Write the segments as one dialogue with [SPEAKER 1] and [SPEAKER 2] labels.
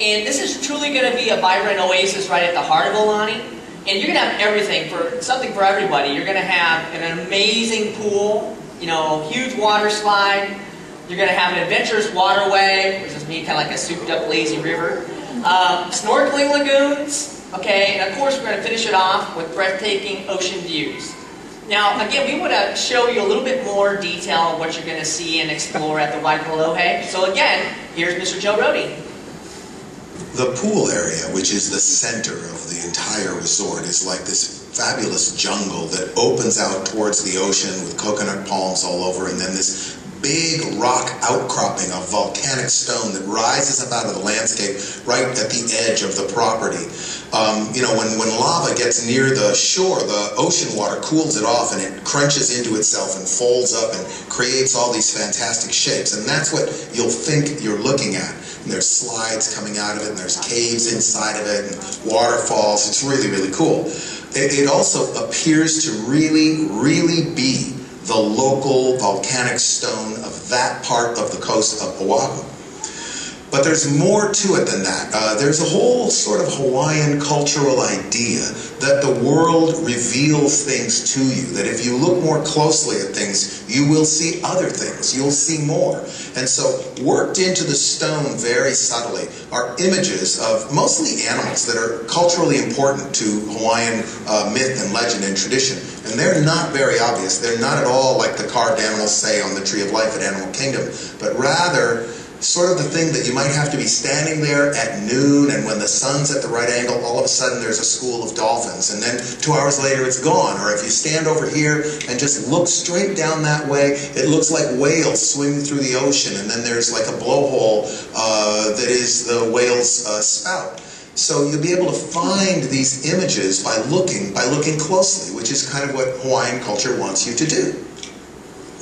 [SPEAKER 1] And this is truly going to be a vibrant oasis right at the heart of Aulani. And you're going to have everything, something for everybody. You're going to have an amazing pool, you know, huge water slide. You're going to have an adventurous waterway, which is me, kind of like a souped-up lazy river. Snorkeling lagoons, okay, and of course we're going to finish it off with breathtaking ocean views. Now, again, we want to show you a little bit more detail of what you're going to see and explore at the Waikolohe. So again, here's Mr. Joe Rohde.
[SPEAKER 2] The pool area, which is the center of the entire resort, is like this fabulous jungle that opens out towards the ocean with coconut palms all over, and then this big rock outcropping of volcanic stone that rises up out of the landscape right at the edge of the property. You know, when lava gets near the shore, the ocean water cools it off and it crunches into itself and folds up and creates all these fantastic shapes. And that's what you'll think you're looking at. And there's slides coming out of it, and there's caves inside of it, and waterfalls. It's really, really cool. It also appears to really, really be the local volcanic stone of that part of the coast of Oahu. But there's more to it than that. There's a whole sort of Hawaiian cultural idea that the world reveals things to you, that if you look more closely at things, you will see other things, you'll see more. And so worked into the stone very subtly are images of mostly animals that are culturally important to Hawaiian myth and legend and tradition. And they're not very obvious. They're not at all like the carved animals, say, on the Tree of Life at Animal Kingdom, but rather sort of the thing that you might have to be standing there at noon, and when the sun's at the right angle, all of a sudden there's a school of dolphins, and then 2 hours later it's gone. Or if you stand over here and just look straight down that way, it looks like whales swimming through the ocean, and then there's like a blowhole that is the whale's spout. So you'll be able to find these images by looking closely, which is kind of what Hawaiian culture wants you to do.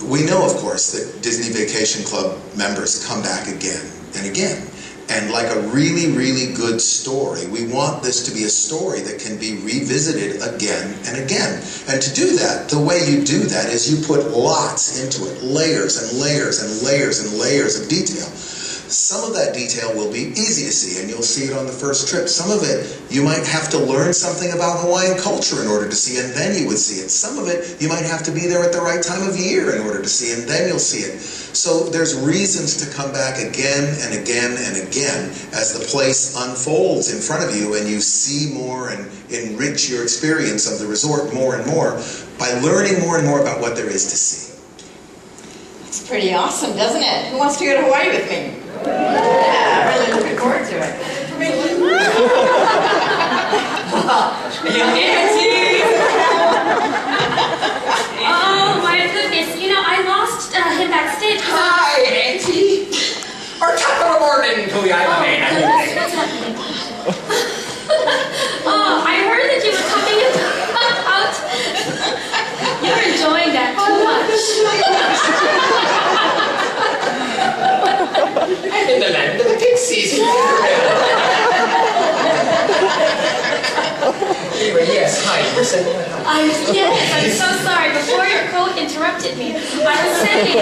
[SPEAKER 2] We know, of course, that Disney Vacation Club members come back again and again. And like a really, really good story, we want this to be a story that can be revisited again and again. And to do that, the way you do that is you put lots into it, layers and layers and layers and layers of detail. Some of that detail will be easy to see, and you'll see it on the first trip. Some of it, you might have to learn something about Hawaiian culture in order to see, and then you would see it. Some of it, you might have to be there at the right time of year in order to see, and then you'll see it. So there's reasons to come back again and again and again as the place unfolds in front of you, and you see more and enrich your experience of the resort more and more by learning more and more about what there is to see.
[SPEAKER 3] It's pretty awesome, doesn't it? Who wants to go to Hawaii with me? Yeah, I'm really looking forward to it.
[SPEAKER 1] Auntie!
[SPEAKER 4] Oh my goodness, you know, I lost him backstage.
[SPEAKER 5] Hi, Auntie! Or top of the morning to you,
[SPEAKER 4] Oh, what's happening? Oh, I heard that you were coming out. You're enjoying that too much.
[SPEAKER 5] I'm in the land of the pixies. Anyway, yes, hi. You were saying
[SPEAKER 4] Yes, I'm so sorry. Before your coat interrupted me, I was saying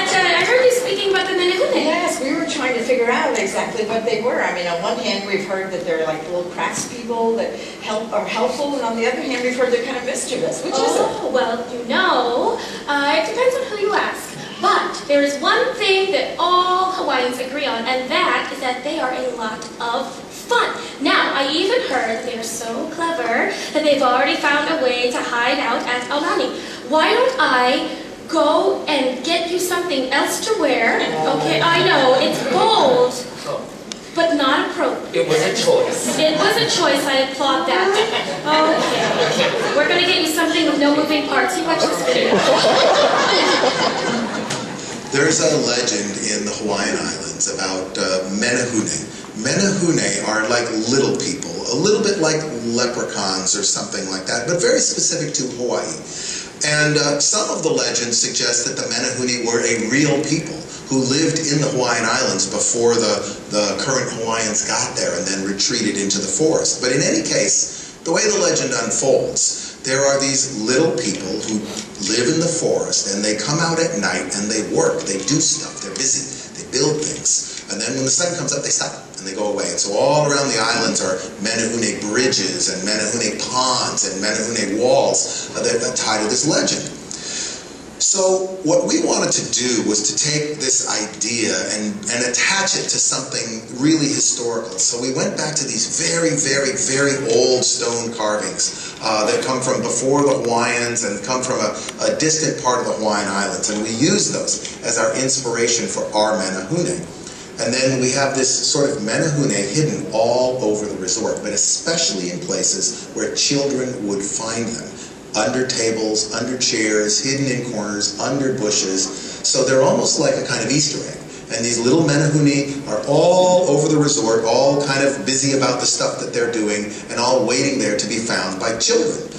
[SPEAKER 4] that I heard you speaking about the menehune.
[SPEAKER 3] Yes, we were trying to figure out exactly what they were. I mean, on one hand, we've heard that they're like little craftspeople that are helpful, and on the other hand, we've heard they're kind of mischievous. Which is it?
[SPEAKER 4] Oh, well, you know, it depends on who you ask. But there is one thing that all Hawaiians agree on, and that is that they are a lot of fun. Now, I even heard that they are so clever that they've already found a way to hide out at Aulani. Why don't I go and get you something else to wear? Okay, I know, it's bold, but not appropriate.
[SPEAKER 5] it was a choice.
[SPEAKER 4] It was a choice, I applaud that. Okay, we're going to get you something with no moving parts. You watch this video.
[SPEAKER 2] There's a legend in the Hawaiian Islands about menehune. Menehune are like little people, a little bit like leprechauns or something like that, but very specific to Hawaii. And some of the legends suggest that the menehune were a real people who lived in the Hawaiian Islands before the current Hawaiians got there and then retreated into the forest. But in any case, the way the legend unfolds, there are these little people who live in the forest, and they come out at night and they work, they do stuff, they're busy, they build things. And then when the sun comes up, they stop and they go away. And so all around the islands are menehune bridges and menehune ponds and menehune walls that tie to this legend. So what we wanted to do was to take this idea and attach it to something really historical. So we went back to these very, very, very old stone carvings that come from before the Hawaiians and come from a distant part of the Hawaiian Islands. And we used those as our inspiration for our menehune. And then we have this sort of menehune hidden all over the resort, but especially in places where children would find them. Under tables, under chairs, hidden in corners, under bushes. So they're almost like a kind of Easter egg. And these little menehune are all over the resort, all kind of busy about the stuff that they're doing, and all waiting there to be found by children,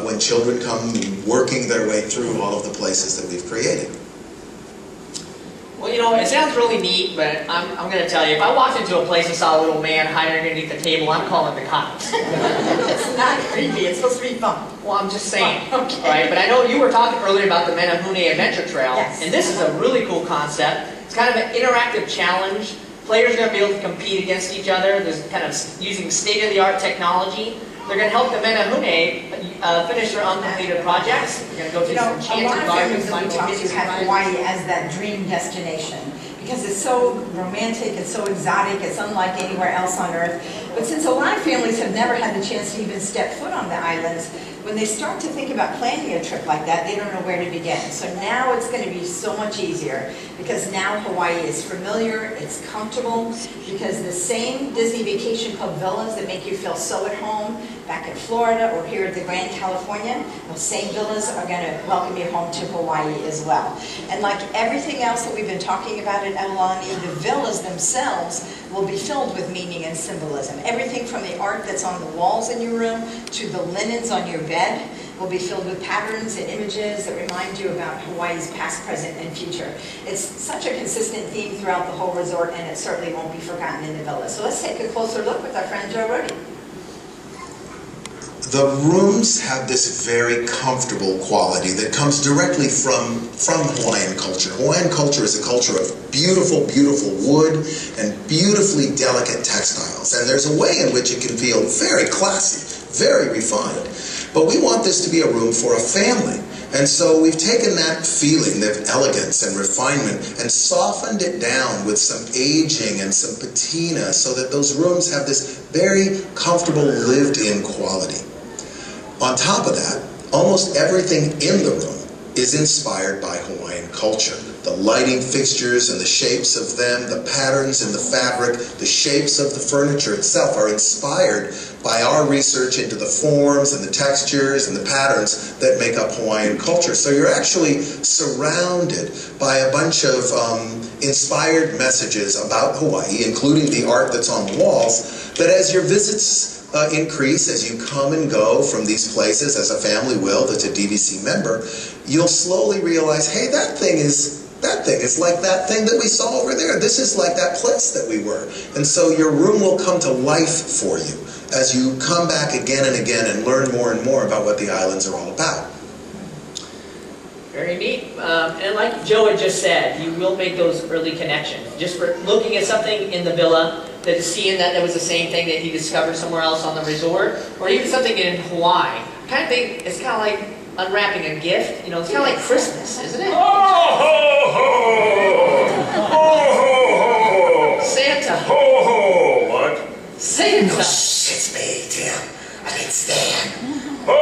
[SPEAKER 2] when children come working their way through all of the places that we've created.
[SPEAKER 1] Well, you know, it sounds really neat, but I'm going to tell you, if I walked into a place and saw a little man hiding underneath the table, I'm calling the cops.
[SPEAKER 3] It's not creepy, it's supposed to be fun.
[SPEAKER 1] Well, I'm just saying,
[SPEAKER 3] Okay.
[SPEAKER 1] right? But I know you were talking earlier about the Menehune Adventure Trail,
[SPEAKER 3] Yes.
[SPEAKER 1] and this is a really cool concept. It's kind of an interactive challenge. Players are going to be able to compete against each other. There's kind of using state-of-the-art technology. They're going to help the Menehune finish their uncompleted projects. They're going to go through
[SPEAKER 6] You know,
[SPEAKER 1] some
[SPEAKER 6] a
[SPEAKER 1] enchanted
[SPEAKER 6] lot of
[SPEAKER 1] gardens,
[SPEAKER 6] families that we
[SPEAKER 1] find
[SPEAKER 6] talk
[SPEAKER 1] hidden
[SPEAKER 6] to have
[SPEAKER 1] surprises.
[SPEAKER 6] Hawaii as that dream destination because it's so romantic, it's so exotic, it's unlike anywhere else on earth. But since a lot of families have never had the chance to even step foot on the islands, when they start to think about planning a trip like that, they don't know where to begin. So now it's going to be so much easier because now Hawaii is familiar, it's comfortable, because the same Disney Vacation Club villas that make you feel so at home back in Florida or here at the Grand California, those same villas are going to welcome you home to Hawaii as well. And like everything else that we've been talking about at Aulani, the villas themselves will be filled with meaning and symbolism. Everything from the art that's on the walls in your room to the linens on your bed will be filled with patterns and images that remind you about Hawaii's past, present, and future. It's such a consistent theme throughout the whole resort, and it certainly won't be forgotten in the villa. So let's take a closer look with our friend Joe Rody.
[SPEAKER 2] The rooms have this very comfortable quality that comes directly from Hawaiian culture. Hawaiian culture is a culture of beautiful, beautiful wood and beautifully delicate textiles. And there's a way in which it can feel very classy, very refined. But we want this to be a room for a family. And so we've taken that feeling of elegance and refinement and softened it down with some aging and some patina so that those rooms have this very comfortable lived-in quality. On top of that, almost everything in the room is inspired by Hawaiian culture. The lighting fixtures and the shapes of them, the patterns in the fabric, the shapes of the furniture itself are inspired by our research into the forms and the textures and the patterns that make up Hawaiian culture. So you're actually surrounded by a bunch of inspired messages about Hawaii, including the art that's on the walls, that as your visits increase, as you come and go from these places, as a family will that's a DVC member, you'll slowly realize, hey, that thing is like that thing that we saw over there. This is like that place that we were. And so your room will come to life for you as you come back again and again and learn more and more about what the islands are all about.
[SPEAKER 1] Very neat. And like Joe had just said, you will make those early connections. Just for looking at something in the villa, that seeing that was the same thing that he discovered somewhere else on the resort, or even something in Hawaii. I kind of think it's kind of like unwrapping a gift. You know, it's kind of like Christmas, isn't it?
[SPEAKER 7] Ho, ho, ho! Ho, ho, ho!
[SPEAKER 1] Santa.
[SPEAKER 7] Ho, ho! What?
[SPEAKER 1] Santa.
[SPEAKER 5] It's me, Tim. I mean, Stan.
[SPEAKER 7] Ho,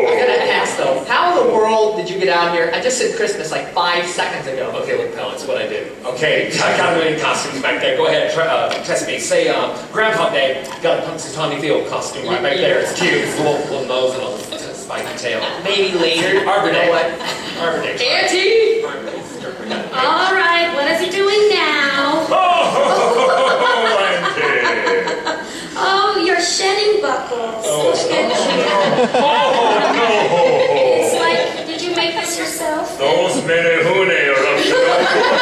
[SPEAKER 1] I'm
[SPEAKER 7] ho!
[SPEAKER 1] gonna ask though, how in the world did you get out here? I just said Christmas like 5 seconds ago.
[SPEAKER 7] Okay, look, pal, it's what I do. Okay, I got a million costumes back there. Go ahead, test me. Say, Groundhog Day, got a Punxsutawney Phil costume right back there. It's cute. It's a little nose and a spiky tail.
[SPEAKER 1] Maybe later.
[SPEAKER 7] Arbor
[SPEAKER 1] You know
[SPEAKER 7] Day.
[SPEAKER 1] what?
[SPEAKER 7] Arbor Day.
[SPEAKER 1] Auntie!
[SPEAKER 7] Arbor Day.
[SPEAKER 4] All right, what is he doing now?
[SPEAKER 7] Ho, ho, ho, Auntie!
[SPEAKER 4] Oh, you're shedding buckles.
[SPEAKER 7] Oh,
[SPEAKER 4] It's
[SPEAKER 7] no!
[SPEAKER 4] like, did you make this yourself?
[SPEAKER 7] Those menehune are up to no good.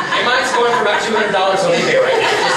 [SPEAKER 1] And mine's going for about $200 on eBay right now.